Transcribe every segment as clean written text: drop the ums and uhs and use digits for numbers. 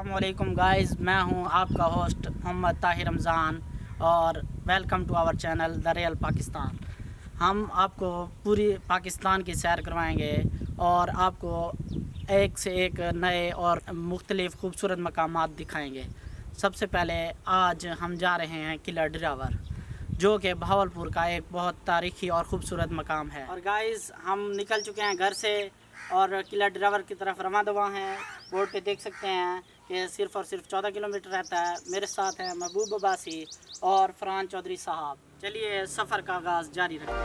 अस्सलामुअलैकुम गाइस, मैं हूं आपका होस्ट मोहम्मद ताहिर रमज़ान और welcome to our channel the real Pakistan. हम आपको पूरी पाकिस्तान की सैर करवाएंगे और आपको एक से एक नए और मुख्तलिफ़ खूबसूरत मकामात दिखाएंगे। सबसे पहले आज हम जा रहे हैं किला डेरावर, जो कि बहावलपुर का एक बहुत तारीख़ी और ख़ूबसूरत मकाम है। और गाइस, हम निकल चुके हैं घर से और किला डेरावर की तरफ रवाना दवा हैं। बोर्ड पे देख सकते हैं कि सिर्फ़ और सिर्फ 14 किलोमीटर रहता है। मेरे साथ हैं महबूब अब्बासी और फरहान चौधरी साहब। चलिए सफ़र का आगाज़ जारी रखें।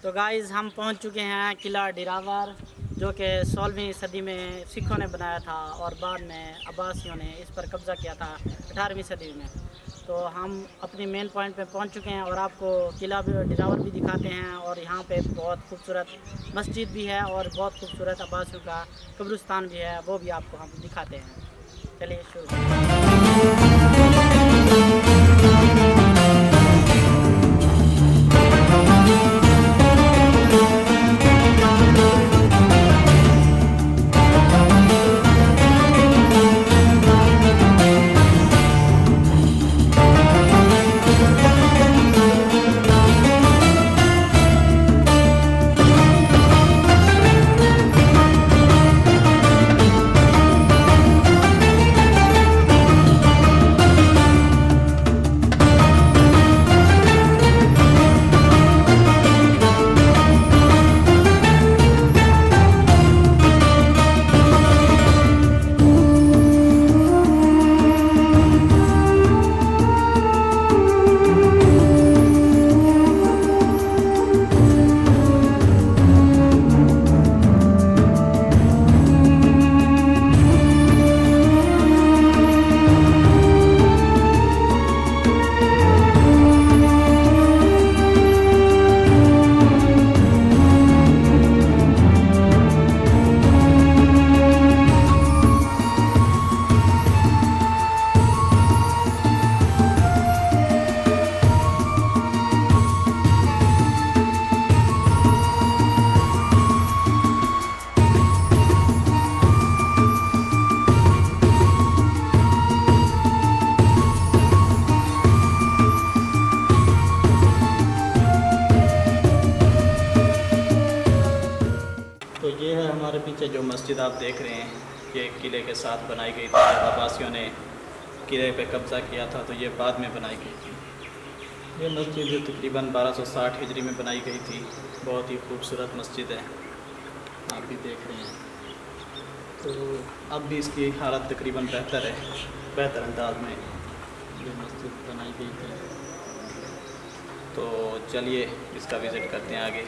तो गाइज़, हम पहुंच चुके हैं किला डेरावर, जो कि 16वीं सदी में सिखों ने बनाया था और बाद में अब्बासियों ने इस पर कब्ज़ा किया था 18वीं सदी में। तो हम अपनी मेन पॉइंट पे पहुंच चुके हैं और आपको किला डेरावर भी दिखाते हैं। और यहाँ पे बहुत खूबसूरत मस्जिद भी है और बहुत खूबसूरत अब्बासियों का कब्रिस्तान भी है, वो भी आपको हम दिखाते हैं। चलिए शुरू। तो ये है हमारे पीछे जो मस्जिद आप देख रहे हैं, ये किले के साथ बनाई गई थी। अब्बासियों ने किले पे कब्ज़ा किया था तो ये बाद में बनाई गई थी। ये मस्जिद तकरीबन 1260 हिजरी में बनाई गई थी। बहुत ही खूबसूरत मस्जिद है, आप भी देख रहे हैं। तो अब भी इसकी हालत तकरीबन बेहतर है, बेहतर अंदाज में ये मस्जिद बनाई गई थी। तो चलिए इसका विज़िट करते हैं आगे।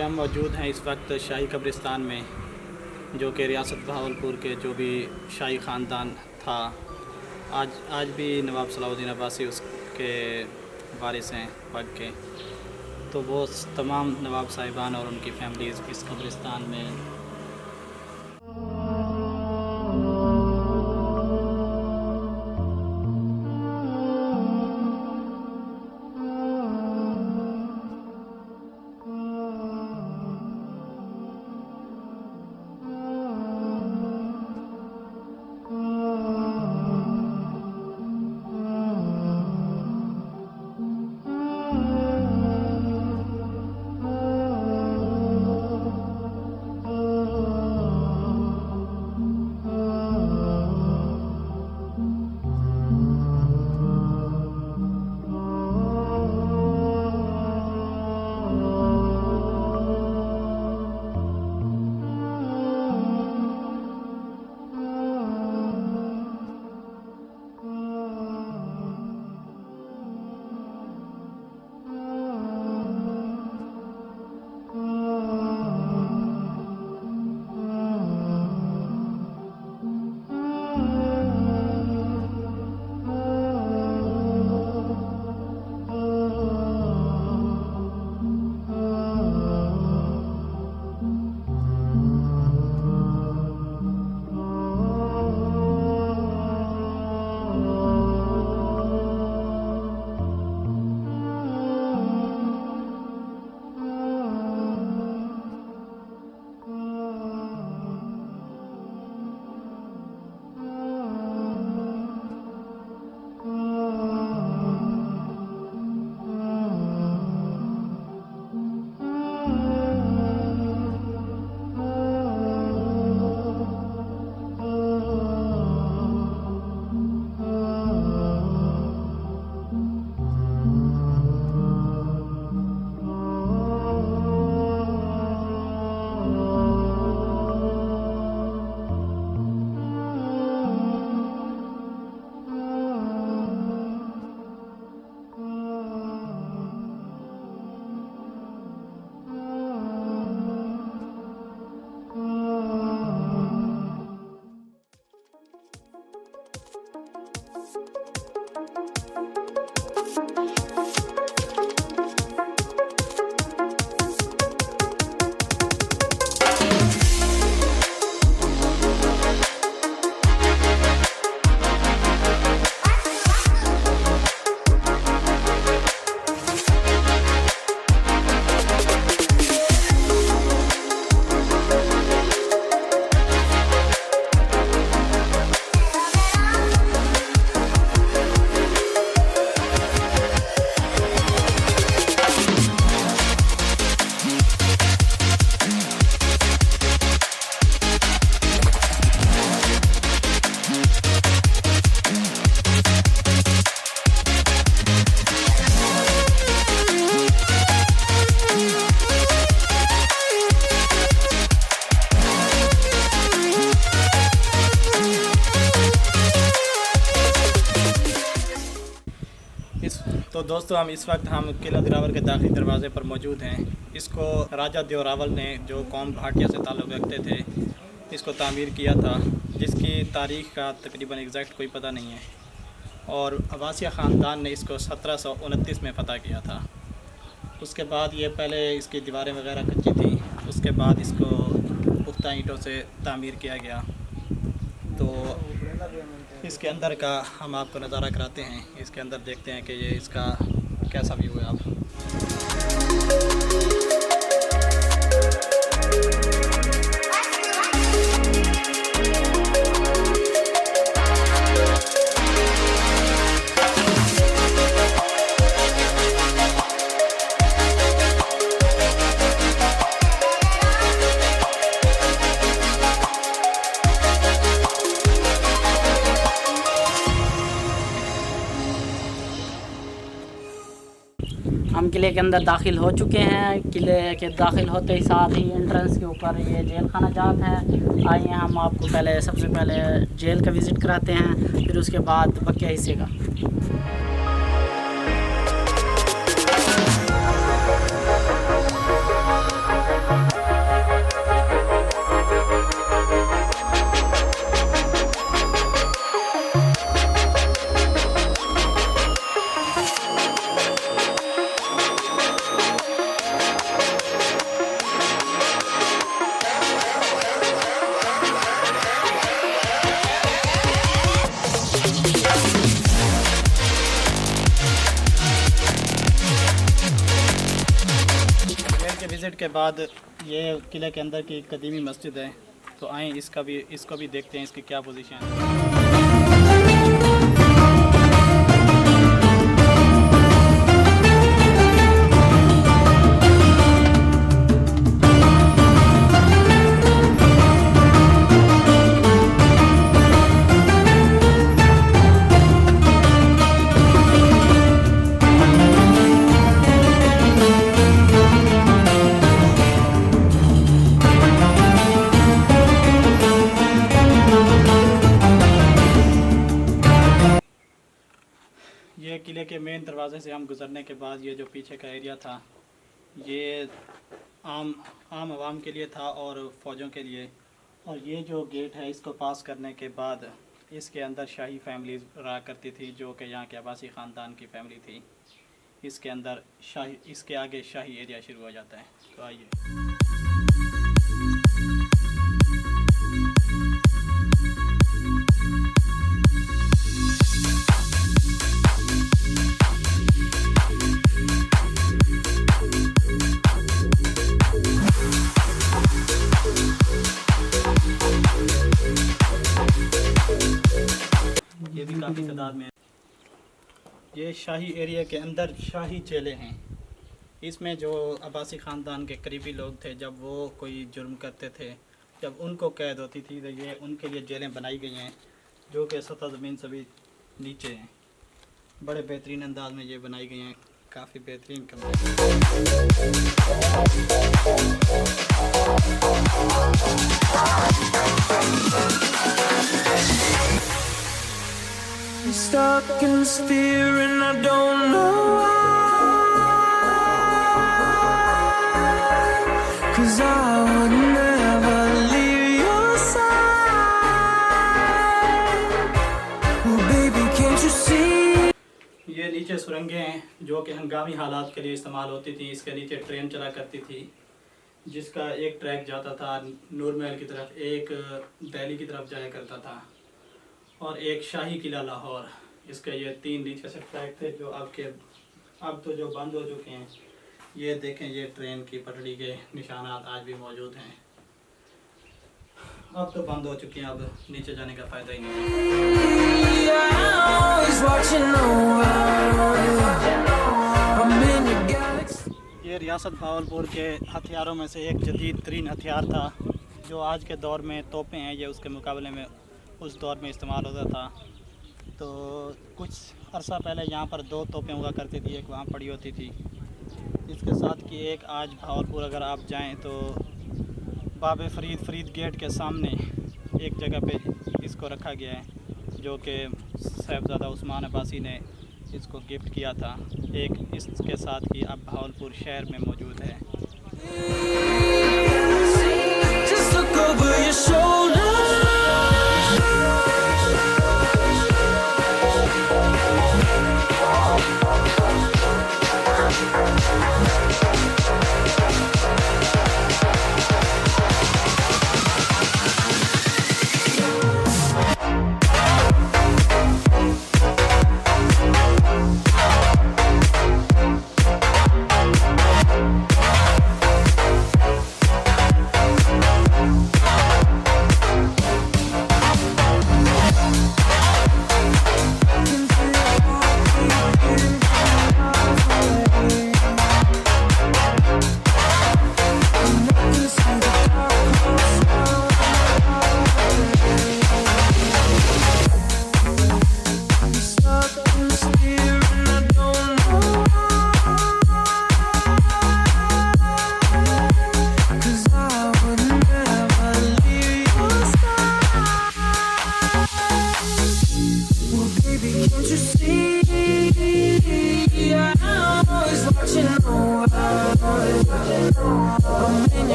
ये हम मौजूद हैं इस वक्त शाही कब्रिस्तान में, जो कि रियासत बहावलपुर के जो भी शाही ख़ानदान था, आज भी नवाब सलाउद्दीन अब्बासी उसके वारिस हैं पग के। तो वो तमाम नवाब साहिबान और उनकी फैमिलीज़ इस कब्रिस्तान में तो दोस्तों हम किला देरावर के दाखिली दरवाज़े पर मौजूद हैं। इसको राजा देरा रावल ने, जो कौम भाटिया से ताल्लुक़ रखते थे, इसको तामीर किया था, जिसकी तारीख़ का तकरीबन एग्जैक्ट कोई पता नहीं है। और अब्बासी ख़ानदान ने इसको 1729 में फ़तह किया था। उसके बाद ये पहले इसकी दीवारें वगैरह कच्ची थी, उसके बाद इसको पुख्ता ईंटों से तामीर किया गया। तो इसके अंदर का हम आपको नज़ारा कराते हैं। इसके अंदर देखते हैं कि ये इसका कैसा व्यू है। आप हम किले के अंदर दाखिल हो चुके हैं। किले के दाखिल होते ही साथ ही एंट्रेंस के ऊपर ये जेल खाना जात है। आइए हम आपको सबसे पहले जेल का विज़िट कराते हैं, फिर उसके बाद बकिया हिस्से का। के बाद ये किले के अंदर की कदीमी मस्जिद है, तो आएँ इसको भी देखते हैं इसकी क्या पोजीशन है। ये किले के मेन दरवाजे से हम गुज़रने के बाद ये जो पीछे का एरिया था ये आम आवाम के लिए था और फ़ौजों के लिए, और ये जो गेट है इसको पास करने के बाद इसके अंदर शाही फैमिलीज रहा करती थी, जो कि यहाँ के अब्बासी ख़ानदान की फैमिली थी। इसके अंदर शाही, इसके आगे शाही एरिया शुरू हो जाता है। तो आइए काफ़ी तादाद में। ये शाही एरिया के अंदर शाही जेलें हैं। इसमें जो अब्बासी ख़ानदान के करीबी लोग थे, जब वो कोई जुर्म करते थे, जब उनको कैद होती थी, तो ये उनके लिए जेलें बनाई गई हैं, जो कि सतह ज़मीन से भी नीचे हैं। बड़े बेहतरीन अंदाज में ये बनाई गई हैं, काफ़ी बेहतरीन कमरे। Stuck in this fear and I don't know why, 'cause I would never leave your side. Oh baby, can't you see? ये नीचे सुरंगें हैं जो कि हंगामी हालात के लिए इस्तेमाल होती थी। इसके नीचे ट्रेन चला करती थी, जिसका एक ट्रैक जाता था नूर महल की तरफ, एक दिल्ली की तरफ जाया करता था, और एक शाही किला लाहौर। इसके ये 3 नीचे से ट्रैक थे जो अब तो जो बंद हो चुके हैं। ये देखें, ये ट्रेन की पटड़ी के निशानात आज भी मौजूद हैं। अब तो बंद हो चुके हैं, अब नीचे जाने का फ़ायदा ही नहीं है। ये रियासत भावलपुर के हथियारों में से एक जदीद तरीन हथियार था, जो आज के दौर में तोपें हैं, ये उसके मुकाबले में उस दौर में इस्तेमाल होता था। तो कुछ अरसा पहले यहाँ पर 2 तोपें हुआ करती थी, एक वहाँ पड़ी होती थी। इसके साथ कि एक आज भावलपुर अगर आप जाएं तो बाबे फरीद गेट के सामने एक जगह पे इसको रखा गया है, जो कि साहिबजादा उस्मान अब्बासी ने इसको गिफ्ट किया था। एक इसके साथ कि अब भावलपुर शहर में मौजूद है। Just look over your shoulder.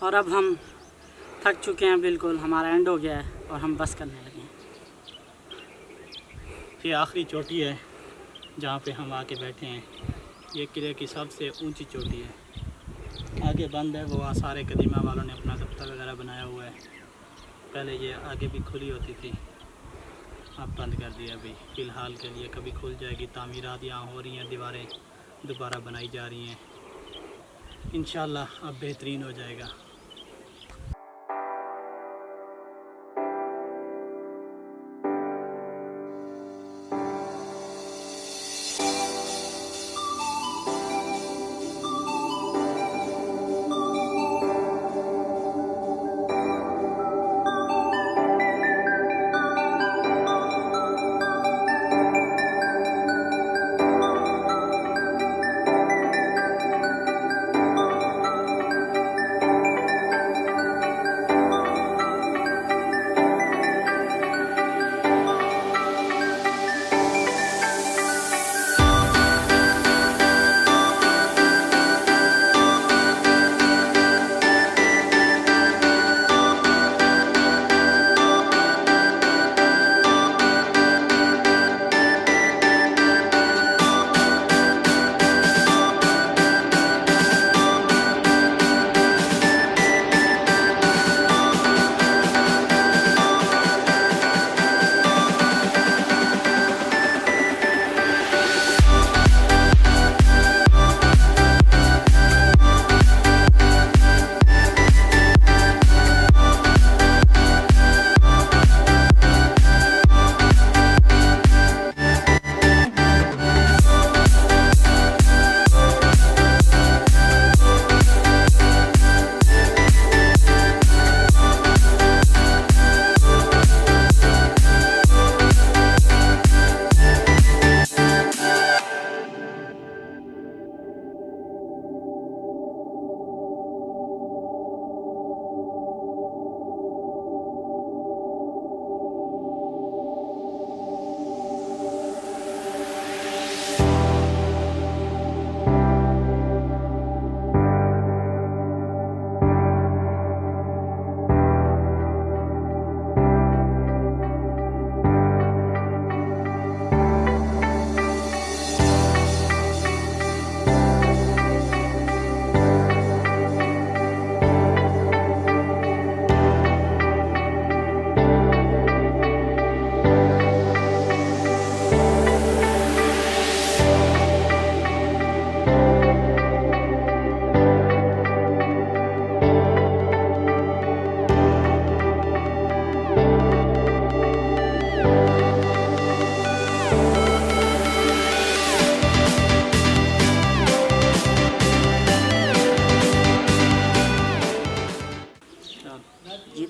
और अब हम थक चुके हैं, बिल्कुल हमारा एंड हो गया है और हम बस करने लगे हैं। ये आखिरी चोटी है जहाँ पे हम आके बैठे हैं। ये किले की सबसे ऊंची चोटी है। आगे बंद है, वो सारे कदीमा वालों ने अपना दफ्तर वगैरह बनाया हुआ है। पहले ये आगे भी खुली होती थी, अब बंद कर दिया अभी फ़िलहाल के लिए। कभी खुल जाएगी, तामीरात यहाँ हो रही हैं, दीवारें दोबारा बनाई जा रही हैं। इंशाल्लाह अब बेहतरीन हो जाएगा।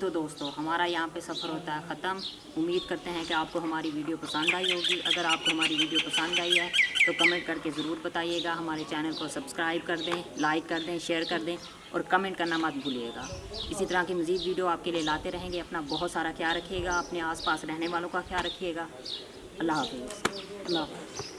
तो दोस्तों हमारा यहाँ पे सफ़र होता है ख़त्म। उम्मीद करते हैं कि आपको हमारी वीडियो पसंद आई होगी। अगर आपको हमारी वीडियो पसंद आई है तो कमेंट करके ज़रूर बताइएगा। हमारे चैनल को सब्सक्राइब कर दें, लाइक कर दें, शेयर कर दें और कमेंट करना मत भूलिएगा। इसी तरह की मज़ीद वीडियो आपके लिए लाते रहेंगे। अपना बहुत सारा ख्याल रखिएगा, अपने आस पास रहने वालों का ख्याल रखिएगा। अल्लाह हाफ़िज़। अल्लाह हाफ़िज़।